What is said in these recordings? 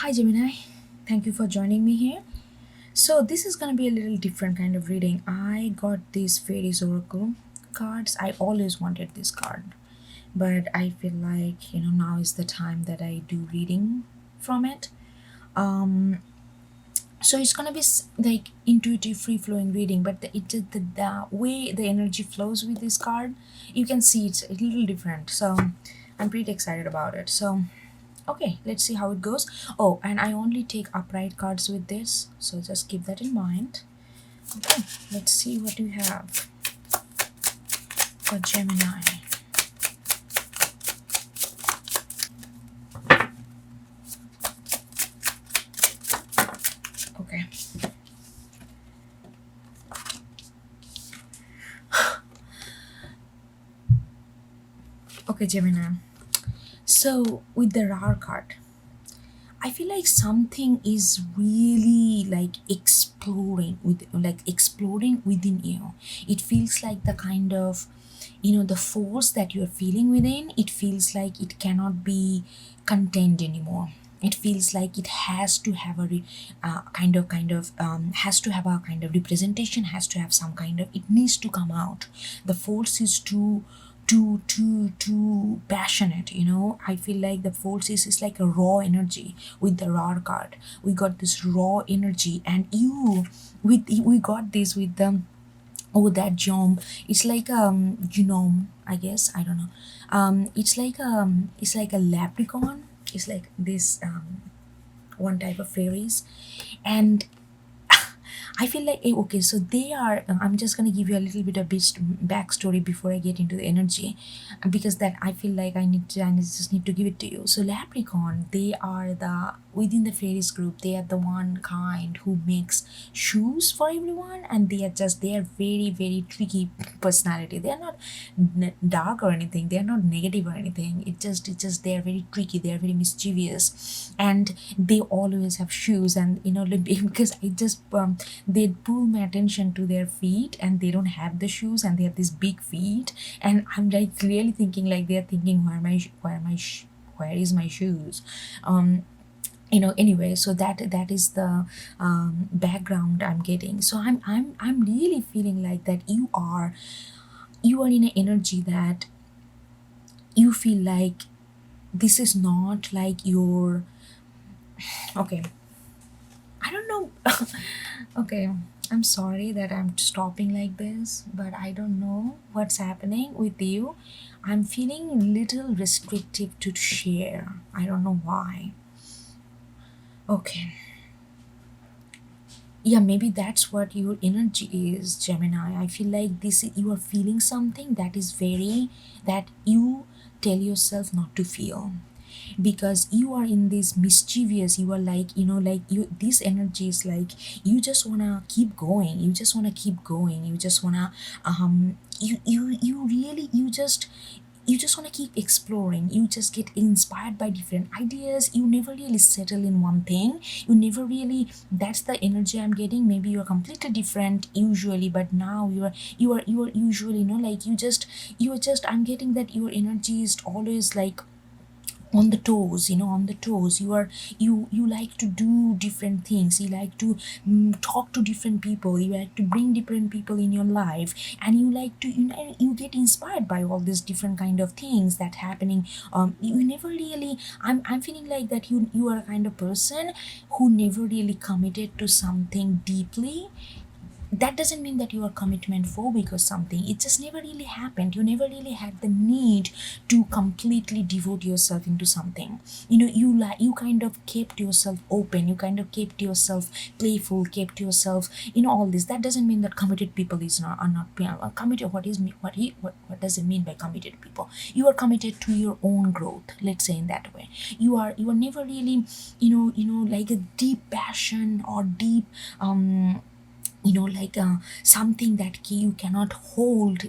Hi Gemini, thank you for joining me here. So this is gonna be a little different kind of reading. I got these fairies oracle cards. I always wanted this card, but I feel like now is the time that I do reading from it. Um, so it's gonna be like intuitive, free flowing reading, but the way the energy flows with this card, you can see it's a little different. So I'm pretty excited about it. So okay, let's see how it goes. Oh, and I only take upright cards with this, so just keep that in mind. Okay, let's see what you have for Gemini. Okay. Okay, Gemini. So with the rare card, I feel like something is really like exploding within you. It feels like the kind of the force that you're feeling within. It feels like it cannot be contained anymore. It feels like it has to have a has to have a kind of representation, has to have some kind of, it needs to come out. The force is too passionate. I feel like the force is like a raw energy. With the raw card, we got this raw energy, and we got this with the, oh, that jump. It's like genome, I guess, I don't know. It's like a leprechaun. It's like this one type of fairies. And I feel like, okay, so they are. I'm just gonna give you a little bit of backstory before I get into the energy, because that I feel like I just need to give it to you. So leprechaun, they are the, within the fairies group, they are the one kind who makes shoes for everyone, and they are very tricky personality. They are not dark or anything. They are not negative or anything. It just they are very tricky. They are very mischievous, and they always have shoes. And like, because I just they pull my attention to their feet, and they don't have the shoes, and they have these big feet. And I'm like really thinking, like, they're thinking, where is my shoes? Anyway, so that is the background I'm getting. So I'm really feeling like that you are in an energy that you feel like this is not like your, okay, I don't know. Okay, I'm sorry that I'm stopping like this, but I don't know what's happening with you. I'm feeling a little restrictive to share. I don't know why. Okay. Yeah, maybe that's what your energy is, Gemini. I feel like you are feeling something that is very, that you tell yourself not to feel, because you are in this mischievous, you are like, like, you, this energy is like, you just want to keep going, you just want to keep going, you just want to you really, you just want to keep exploring. You just get inspired by different ideas. You never really settle in one thing. You never really, that's the energy I'm getting. Maybe you're completely different usually, but now you are usually, like, you are just, I'm getting that your energy is always like on the toes, on the toes. You like to do different things. You like to talk to different people. You like to bring different people in your life, and you like to, you get inspired by all these different kind of things that happening. You never really, I'm feeling like that you are a kind of person who never really committed to something deeply. That doesn't mean that you are commitment phobic or something. It just never really happened. You never really had the need to completely devote yourself into something. You kind of kept yourself open. You kind of kept yourself playful, kept yourself, all this. That doesn't mean that committed people is not, are not committed. What does it mean by committed people? You are committed to your own growth, let's say, in that way. You are never really, like a deep passion or deep something that you cannot hold,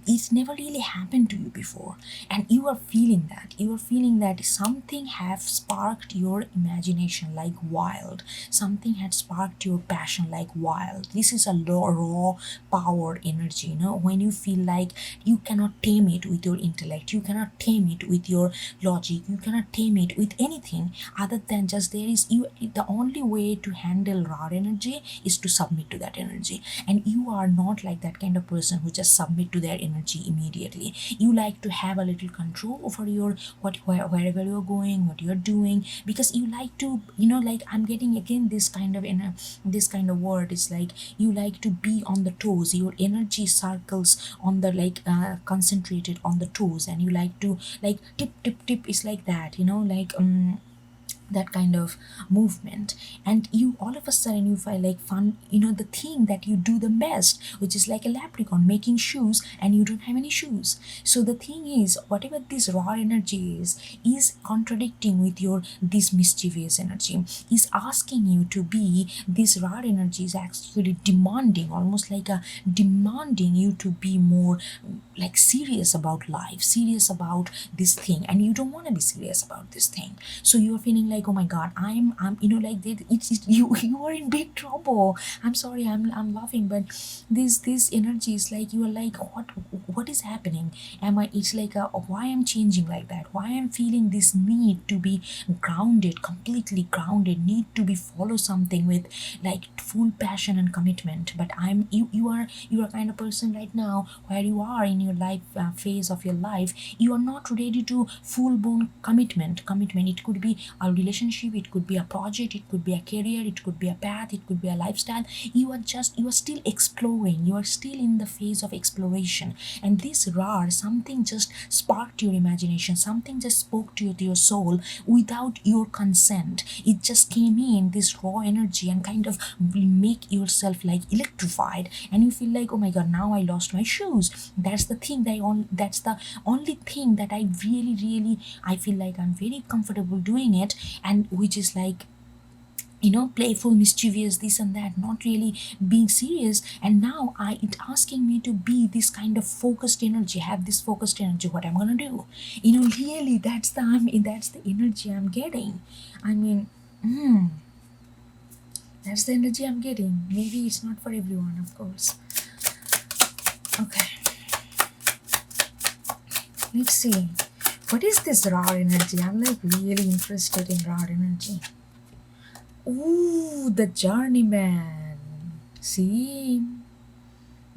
it's never really happened to you before, and you are feeling that something have sparked your imagination like wild, something had sparked your passion like wild. This is a raw power energy, when you feel like you cannot tame it with your intellect, you cannot tame it with your logic, you cannot tame it with anything other than just there is you. The only way to handle raw energy is to submit to that energy, and you are not like that kind of person who just submit to their energy immediately. You like to have a little control over your wherever you're going, what you're doing, because you like to, like I'm getting again this kind of this kind of word. It's like you like to be on the toes, your energy circles on the concentrated on the toes, and you like to like tip tip tip. It's like that, that kind of movement, and you all of a sudden you feel like fun, the thing that you do the best, which is like a leprechaun making shoes, and you don't have any shoes. So the thing is, whatever this raw energy is contradicting with your this mischievous energy, is asking you to be. This raw energy is actually demanding, almost like a demanding you to be more like serious about life, serious about this thing, and you don't want to be serious about this thing. So you're feeling like, oh my god, I'm like it's you are in big trouble. I'm sorry, I'm laughing, but this energy is like you are like, what is happening? Am I? It's like why I'm changing like that, why I'm feeling this need to be grounded, completely grounded, need to be follow something with like full passion and commitment. But you are kind of person right now where you are in your life phase of your life, you are not ready to full blown commitment. It could be a relationship, it could be a project, it could be a career, it could be a path, it could be a lifestyle. You are still exploring, you are still in the phase of exploration, and this raw something just sparked your imagination, something just spoke to your soul without your consent. It just came in this raw energy and kind of will make yourself like electrified, and you feel like, oh my god, now I lost my shoes. That's the thing that's the only thing that I really I feel like I'm very comfortable doing it, and which is like, playful, mischievous, this and that, not really being serious. And now it asking me to be this kind of focused energy, have this focused energy, what I'm gonna do, really that's the energy I'm getting. I mean, that's the energy I'm getting. Maybe it's not for everyone, of course. Okay, let's see. What is this raw energy? I'm like really interested in raw energy. Ooh, the journeyman. See?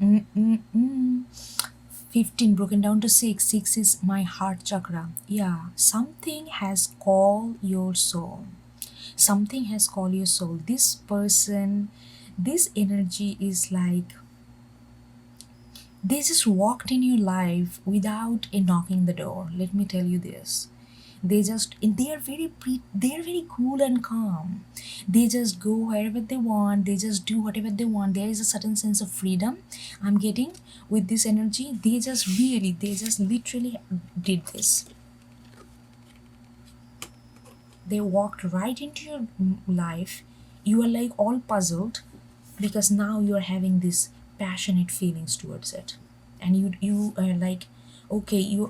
Mm-mm-mm. 15 broken down to 6. 6 is my heart chakra. Yeah, something has called your soul. Something has called your soul. This person, this energy is like they just walked in your life without a knocking the door. Let me tell you this. They are very cool and calm. They just go wherever they want, they just do whatever they want. There is a certain sense of freedom I'm getting with this energy. They just literally did this. They walked right into your life. You are like all puzzled because now you are having this passionate feelings towards it, and you are like, okay, you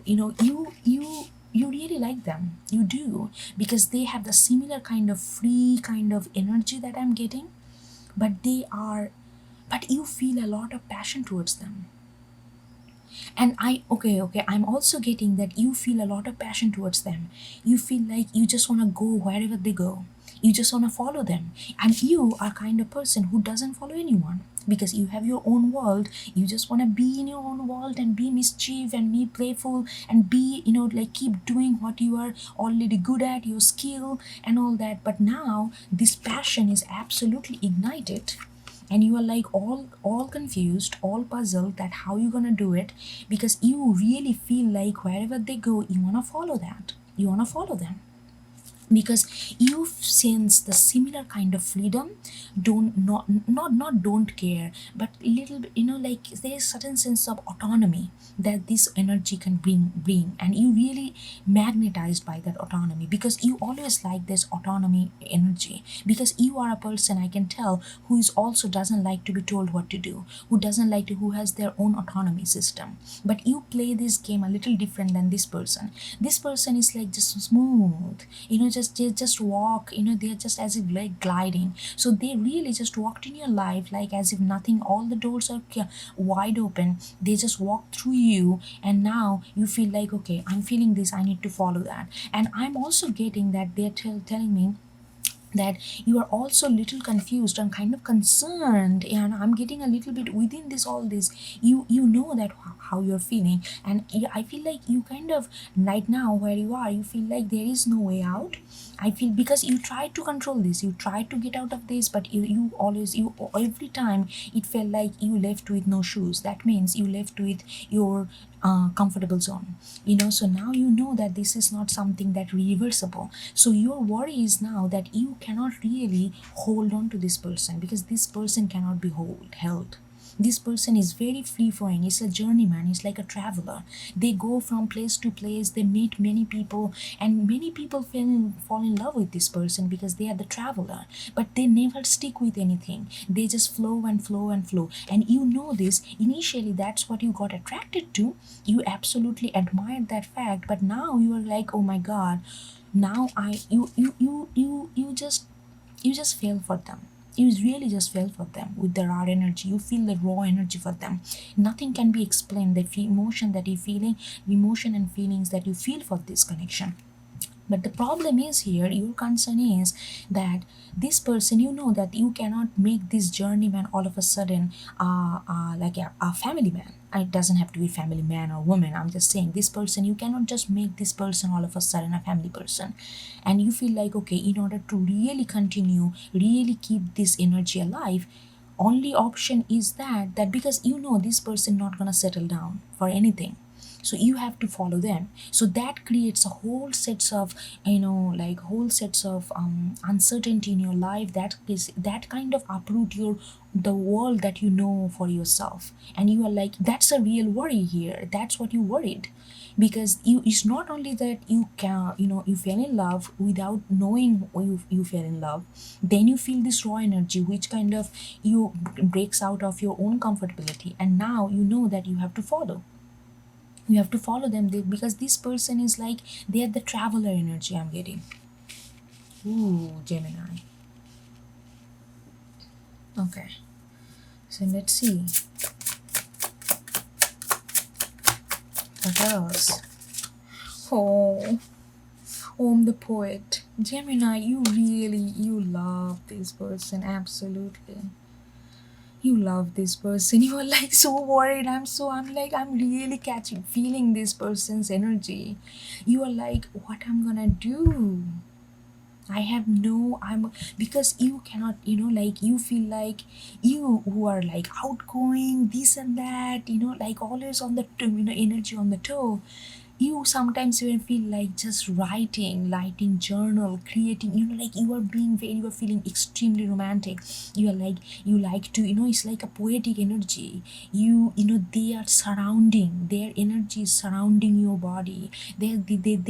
really like them, you do, because they have the similar kind of free kind of energy that I'm getting, but you feel a lot of passion towards them. And okay, I'm also getting that you feel a lot of passion towards them. You feel like you just want to go wherever they go, you just want to follow them. And you are kind of person who doesn't follow anyone because you have your own world. You just want to be in your own world and be mischief and be playful and be, like keep doing what you are already good at, your skill and all that. But now this passion is absolutely ignited, and you are like all confused, all puzzled that how you gonna do it, because you really feel like wherever they go you want to follow that, you want to follow them. because you sense the similar kind of freedom. Don't not don't care, but little bit, like there's certain sense of autonomy that this energy can bring, and you really magnetized by that autonomy because you always like this autonomy energy, because you are a person, I can tell, who is also doesn't like to be told what to do, who doesn't like to, who has their own autonomy system. But you play this game a little different than this person. This person is like just smooth, just they just walk, they're just as if like gliding. So they really just walked in your life like as if nothing, all the doors are wide open. They just walk through you, and now you feel like, okay, I'm feeling this, I need to follow that. And I'm also getting that they're telling me that you are also a little confused and kind of concerned, and I'm getting a little bit within this, all this, you know that how you're feeling. And I feel like you kind of right now where you are, you feel like there is no way out. I feel because you try to control this, you try to get out of this, but you always, you every time it felt like you left with no shoes. That means you left with your comfortable zone. So now you know that this is not something that reversible. So your worry is now that you cannot really hold on to this person, because this person cannot be held. This person is very free flowing. It's a journeyman. It's like a traveler. They go from place to place. They meet many people, and many people fall in love with this person because they are the traveler. But they never stick with anything. They just flow and flow and flow. And you know this. Initially, that's what you got attracted to. You absolutely admired that fact. But now you are like, oh my God. Now you just fell for them. You really just fell for them with the raw energy. You feel the raw energy for them. Nothing can be explained. The emotion that you're feeling, the emotion and feelings that you feel for this connection. But the problem is here, your concern is that this person, you know that you cannot make this journeyman all of a sudden like a family man. It doesn't have to be family man or woman. I'm just saying this person, you cannot just make this person all of a sudden a family person. And you feel like, okay, in order to really continue, really keep this energy alive, only option is that because you know this person not gonna settle down for anything, so you have to follow them. So that creates a whole sets of, like whole sets of uncertainty in your life, that kind of uproot the world that you know for yourself. And you are like, that's a real worry here. That's what you worried, because it's not only that you can, you fell in love without knowing you fell in love. Then you feel this raw energy which kind of you breaks out of your own comfortability, and now you know that you have to follow them, because this person is like, they're the traveler energy I'm getting. Ooh, Gemini. Okay, so let's see what else. Oh, I'm the poet. Gemini, you love this person, absolutely. You love this person. You are like so worried. I'm really catching, feeling this person's energy. You are like, what I'm gonna do? I have no, I'm, because you cannot, like you feel like, you who are like outgoing, this and that, like always on the, energy on the toe. You sometimes even feel like just writing journal, creating, like you are feeling extremely romantic. You are like, you like to, it's like a poetic energy. They are surrounding, their energy is surrounding your body. They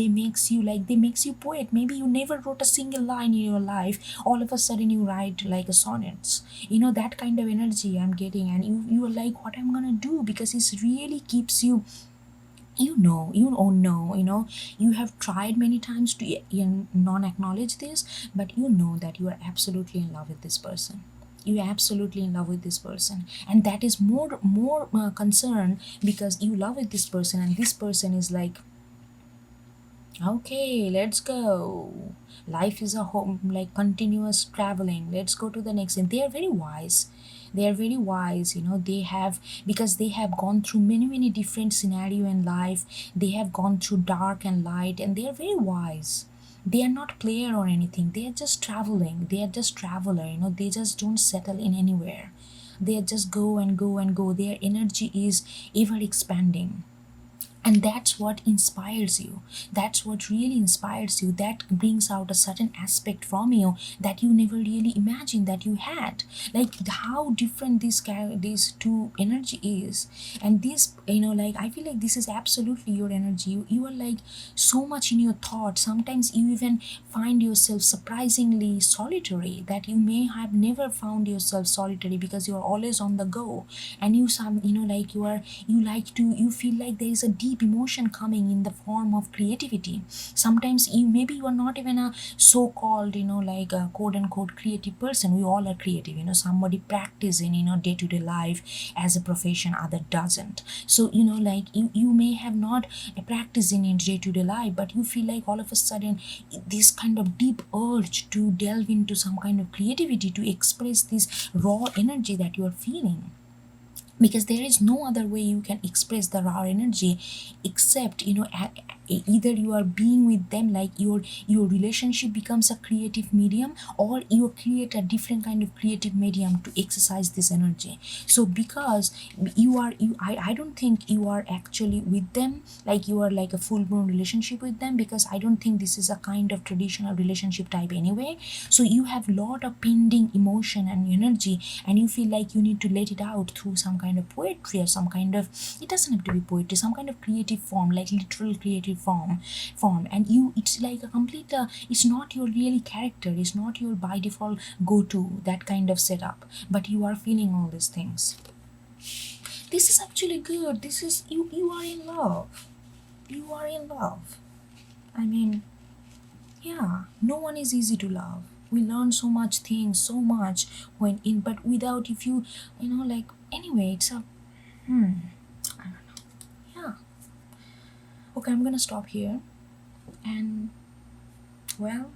makes you like, they makes you poet. Maybe you never wrote a single line in your life, all of a sudden you write like a sonnets. That kind of energy I'm getting. And you are like, what I'm gonna do, because it really keeps you, you have tried many times to non-acknowledge this, but you know that you are absolutely in love with this person. You're absolutely in love with this person, and that is more concern, because you love with this person, and this person is like, okay, let's go. Life is a home, like continuous traveling. Let's go to the next. And they are very wise. They are very wise. They have, because they have gone through many different scenario in life. They have gone through dark and light, and they are very wise. They are not player or anything. They are just traveling. They are just traveler. They just don't settle in anywhere. They just go and go and go. Their energy is ever expanding. and that's what inspires you, that's what really inspires you, that brings out a certain aspect from you that you never really imagined that you had. Like how different these two energy is. And this, like I feel like this is absolutely your energy. You are like so much in your thoughts. Sometimes you even find yourself surprisingly solitary, that you may have never found yourself solitary, because you are always on the go. And like you feel like there is a deep emotion coming in the form of creativity. Sometimes you are not even a so-called like a quote unquote creative person. We all are creative. Somebody practice in day-to-day life as a profession, other doesn't. So like you may have not practiced in day-to-day life, but you feel like all of a sudden this kind of deep urge to delve into some kind of creativity, to express this raw energy that you are feeling, because there is no other way you can express the raw energy except either you are being with them, like your relationship becomes a creative medium, or you create a different kind of creative medium to exercise this energy. So because I don't think you are actually with them, like you are like a full blown relationship with them, because I don't think this is a kind of traditional relationship type anyway. So you have lot of pending emotion and energy, and you feel like you need to let it out through some kind of poetry, or some kind of, it doesn't have to be poetry, some kind of creative form, like literal creative form. And it's like a complete it's not your really character, it's not your by default go to that kind of setup, but you are feeling all these things. This is actually good. This is you are in love. You are in love. I mean, yeah, no one is easy to love. We learn so much things, so much when in, but without, if you like, anyway, it's a I don't know. Yeah. Okay, I'm gonna stop here, and well,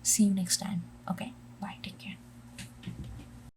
see you next time. Okay, bye, take care.